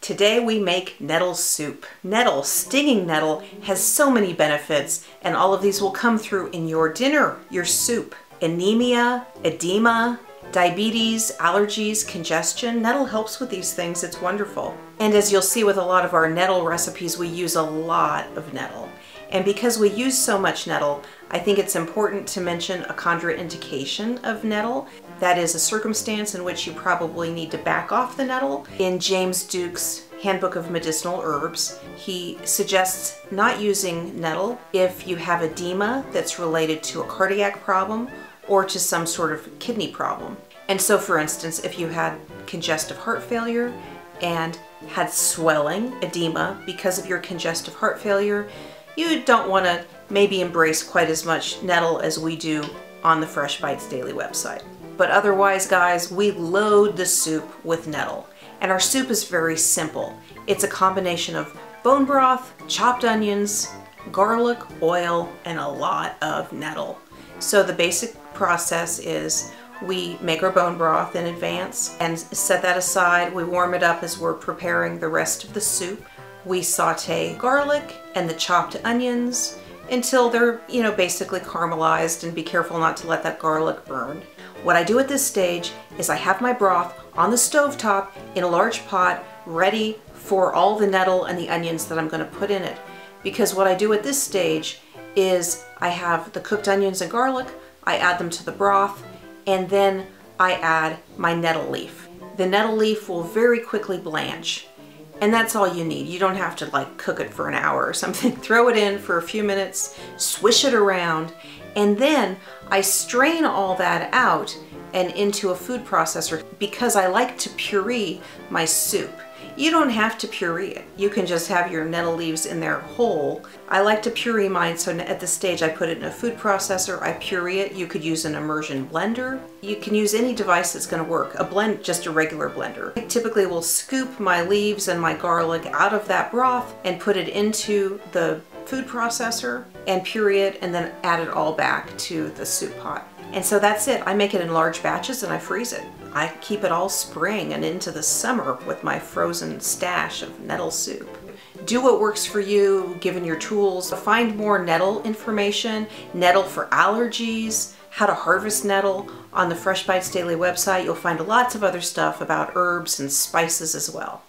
Today we make nettle soup. Nettle, stinging nettle, has so many benefits, and all of these will come through in your dinner, your soup. Anemia, edema, diabetes, allergies, congestion. Nettle helps with these things. It's wonderful. And as you'll see with a lot of our nettle recipes, we use a lot of nettle. And because we use so much nettle, I think it's important to mention a contraindication of nettle. That is a circumstance in which you probably need to back off the nettle. In James Duke's Handbook of Medicinal Herbs, he suggests not using nettle if you have edema that's related to a cardiac problem or to some sort of kidney problem. And so, for instance, if you had congestive heart failure and had swelling, edema, because of your congestive heart failure, you don't want to maybe embrace quite as much nettle as we do on the Fresh Bites Daily website. But otherwise, guys, we load the soup with nettle. And our soup is very simple. It's a combination of bone broth, chopped onions, garlic, oil, and a lot of nettle. So the basic process is we make our bone broth in advance and set that aside. We warm it up as we're preparing the rest of the soup. We saute garlic and the chopped onions until they're, basically caramelized, and be careful not to let that garlic burn. What I do at this stage is I have my broth on the stovetop in a large pot ready for all the nettle and the onions that I'm going to put in it. Because what I do at this stage is I have the cooked onions and garlic, I add them to the broth, and then I add my nettle leaf. The nettle leaf will very quickly blanch. And that's all you need. You don't have to cook it for an hour or something. Throw it in for a few minutes, swish it around, and then I strain all that out and into a food processor because I like to puree my soup. You don't have to puree it. You can just have your nettle leaves in there whole. I like to puree mine, so at this stage I put it in a food processor, I puree it. You could use an immersion blender. You can use any device that's gonna work. Just a regular blender. I typically will scoop my leaves and my garlic out of that broth and put it into the food processor and puree it, and then add it all back to the soup pot. And so that's it. I make it in large batches and I freeze it. I keep it all spring and into the summer with my frozen stash of nettle soup. Do what works for you, given your tools. Find more nettle information, nettle for allergies, how to harvest nettle on the Fresh Bites Daily website. You'll find lots of other stuff about herbs and spices as well.